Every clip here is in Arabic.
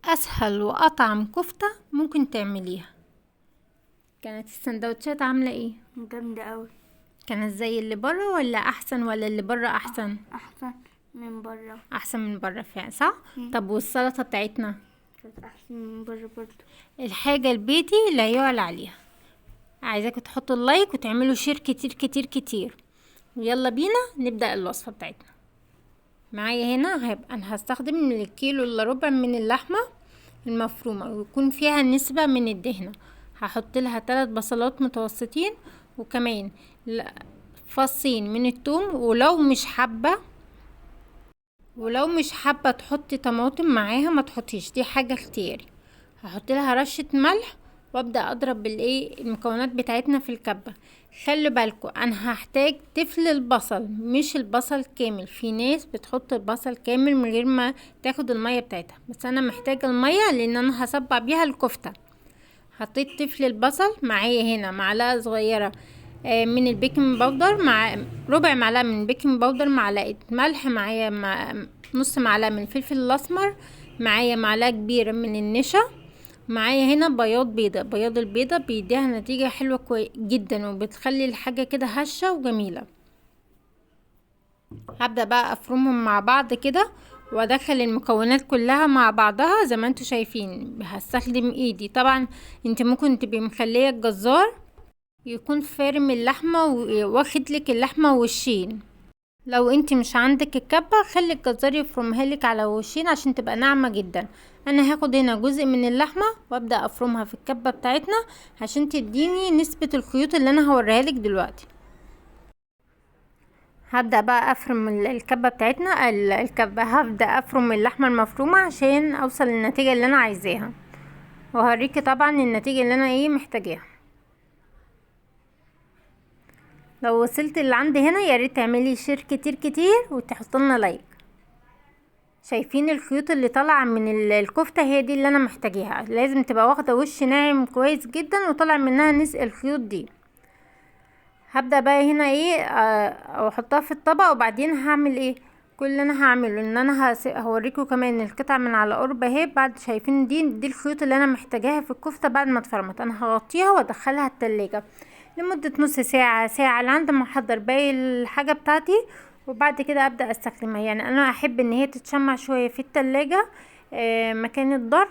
اسهل واطعم كفتة ممكن تعمليها. كانت السندوتشات عاملة ايه؟ جامدة أوي. كانت زي اللي بره ولا احسن ولا اللي بره احسن؟ أحسن من بره. احسن من بره فعلا، صح. طب والسلطة بتاعتنا؟ كانت أحسن من بره برضه. الحاجة البيتي لا يعلى عليها. عايزاكم تحطوا اللايك وتعملوا شير كتير كتير كتير. ويلا بينا نبدأ الوصفة بتاعتنا. معايا هنا انا هستخدم من الكيلو الا ربع من اللحمة المفرومة، ويكون فيها نسبة من الدهنة. هحط لها 3 بصلات متوسطين، وكمان فصين من الثوم. ولو مش حابة تحطي طماطم معاها ما تحطيش، دي حاجة اختياري. هحط لها رشة ملح وابدا اضرب المكونات بتاعتنا في الكبة. خلي بالكم انا هحتاج تفل البصل، مش البصل كامل. في ناس بتحط البصل كامل من غير ما تاخد المية بتاعتها، بس انا محتاجة المية لان انا هصبع بيها الكفتة. حطيت تفل البصل. معايا هنا معلقة صغيرة من البيكنج باودر، مع ربع معلقة من البيكنج باودر، معلقة ملح، معايا نص معلقة من الفلفل الاسمر، معايا معلقة كبيرة من النشا، معايا هنا بياض البيضة بيديها نتيجة حلوة جدا، وبتخلي الحاجة كده هشة وجميلة. هبدأ بقى افرمهم مع بعض كده، وادخل المكونات كلها مع بعضها زي ما انتوا شايفين. هستخدم ايدي طبعا. انت ممكن تبقي مخليه الجزار يكون فارم اللحمة واخد لك اللحمة وشين. لو انت مش عندك الكبة خلي الجزار يفرمها لك على وشين عشان تبقى ناعمة جدا. انا هاخد هنا جزء من اللحمة وابدأ افرمها في الكبة بتاعتنا عشان تديني نسبة الخيوط اللي انا هوريها لك دلوقتي. هبدأ بقى افرم الكبة بتاعتنا. الكبة هبدأ افرم اللحمة المفرومة عشان اوصل للنتيجة اللي انا عايزاها، وهوريكي طبعا النتيجة اللي انا محتاجاها. لو وصلت اللي عندي هنا يا ريت تعملي شير كتير كتير وتحط لنا لايك. شايفين الخيوط اللي طالعه من الكفته؟ هي دي اللي انا محتاجاها. لازم تبقى واخده وش ناعم كويس جدا وطالع منها الخيوط دي. هبدا بقى هنا احطها في الطبق، وبعدين هعمل كل اللي انا هعمله ان انا هوريكم كمان القطع من على قرب اهي. بعد شايفين دي الخيوط اللي انا محتاجاها في الكفته. بعد ما اتفرمت انا هغطيها وادخلها التلاجة لمدة نص ساعة ساعة لعند ما احضر باقي الحاجة بتاعتي، وبعد كده ابدأ استخدمها. يعني انا احب ان هي تتشمع شوية في التلاجة مكان الضرب.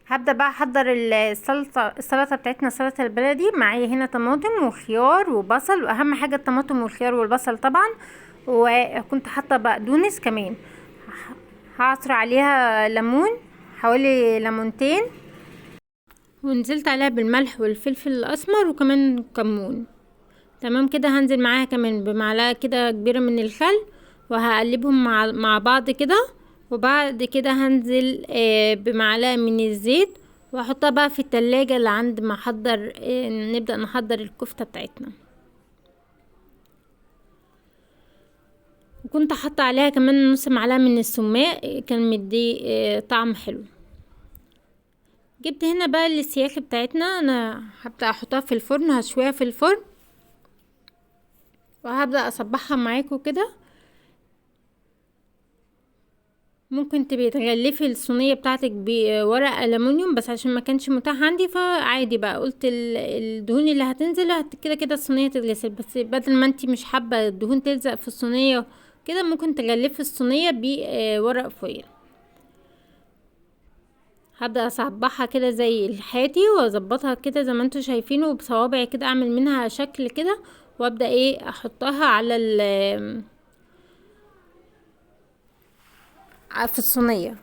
هبدأ بقى احضر السلطة بتاعتنا، سلطة البلدي. معايا هنا طماطم وخيار وبصل، واهم حاجة الطماطم والخيار والبصل طبعا. وكنت حاطة بقدونس كمان. هعصر عليها ليمون، حوالي ليمونتين، ونزلت عليها بالملح والفلفل الاسمر وكمان كمون. تمام كده. هنزل معاها كمان بمعلقة كده كبيرة من الخل، وهقلبهم مع بعض كده. وبعد كده هنزل بمعلقة من الزيت، واحطها بقى في التلاجة اللي عند ما احضر نبدأ نحضر الكفتة بتاعتنا. وكنت حاطة عليها كمان نص معلقة من السماق، كان مدي طعم حلو. جبت هنا بقى السياخ بتاعتنا. انا هبدأ احطها في الفرن، هشويها في الفرن، وهبدأ اصبحها معاكم كده. ممكن تبقي تغلفي الصينيه بتاعتك بورق الومنيوم، بس عشان ما كانش متاح عندي فعادي بقى قلت الدهون اللي هتنزل كده كده الصينيه تتغسل. بس بدل ما انتي مش حابه الدهون تلزق في الصينيه كده، ممكن تغلفي الصينيه بورق فويل. هبدا اصبحها كده زي الحاتي واظبطها كده زي ما انتوا شايفينه، وبصوابعي كده اعمل منها شكل كده، وابدا احطها على في الصينيه.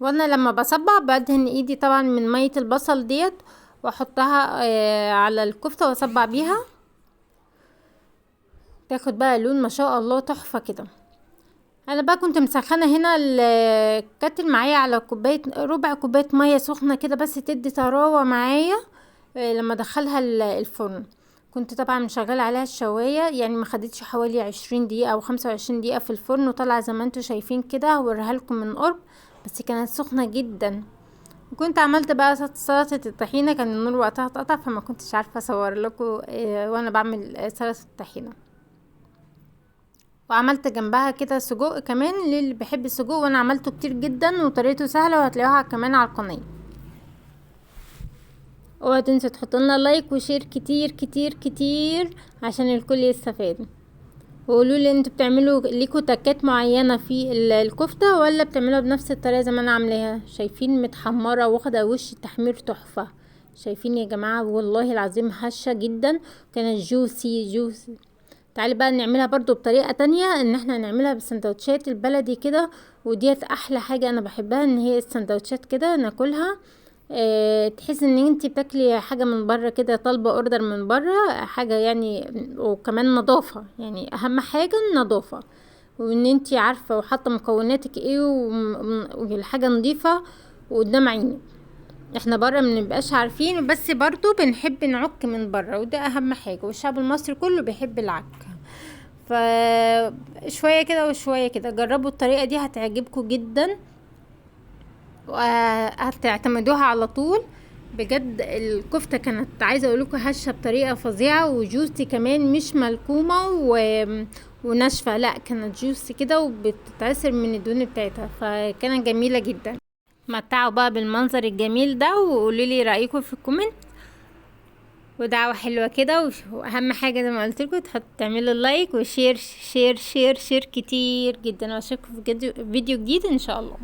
وانا لما بصبع بدهن ايدي طبعا من مية البصل ديت، واحطها على الكفتة واصبع بيها. تاخد بقى لون ما شاء الله تحفة كده. انا بقى كنت مسخنة هنا الكتل معايا على ربع كوباية مية سخنة كده، بس تدي طراوة معايا لما ادخلها الفرن. كنت طبعا مشغله عليها الشوايه، يعني ما خدتش حوالي 20 دقيقه او 25 دقيقه في الفرن، وطلع زي ما انتوا شايفين كده. هوريها لكم من قرب، بس كانت سخنه جدا. وكنت عملت بقى سلطه الطحينه، كان النور وقتها اتقطع فما كنتش عارفه اصور لكم وانا بعمل سلطه الطحينه. وعملت جنبها كده سجق كمان للي بيحب السجق، وانا عملته كتير جدا وطريقته سهله وهتلاقوها كمان على القناه. اوعوا تنسوا تحطوا لنا لايك وشير كتير كتير كتير عشان الكل يستفاد. وقولوا لي انتوا بتعملوا ليكوا تكات معينه في الكفته ولا بتعملوها بنفس الطريقه زي ما انا عاملاها؟ شايفين متحمره واخده وش تحمير تحفه. شايفين يا جماعه والله العظيم هشه جدا، كانت جوسي جوسي. تعالي بقى نعملها برضو بطريقه تانية، ان احنا نعملها بالسندوتشات البلدي كده. وديت احلى حاجه انا بحبها، ان هي السندوتشات كده ناكلها. تحس ان انتي بتاكلي حاجه من بره كده، طالبه اوردر من بره حاجه يعني. وكمان نظافه، يعني اهم حاجه النظافه، وان انتي عارفه وحاطه مكوناتك ايه والحاجه نظيفه وقدام عينك. احنا بره منبقاش عارفين، بس برضو بنحب نعك من بره، وده اهم حاجه، والشعب المصري كله بيحب العك. شويه كده وشويه كده، جربوا الطريقه دي هتعجبكم جدا وهتعتمدوها على طول. بجد الكفته كانت عايزه اقول لكم هشه بطريقه فظيعه، وجوسي كمان، مش ملكومه وناشفه، لا كانت جوسي كده وبتتعصر من الدهون بتاعتها، فكانت جميله جدا. متعوا بقى بالمنظر الجميل ده وقولوا لي رايكم في الكومنت. ودعوه حلوه كده، واهم حاجه زي ما قلت لكم تعملوا لايك وشير شير شير شير كتير جدا، واشوفكم في فيديو جديد ان شاء الله.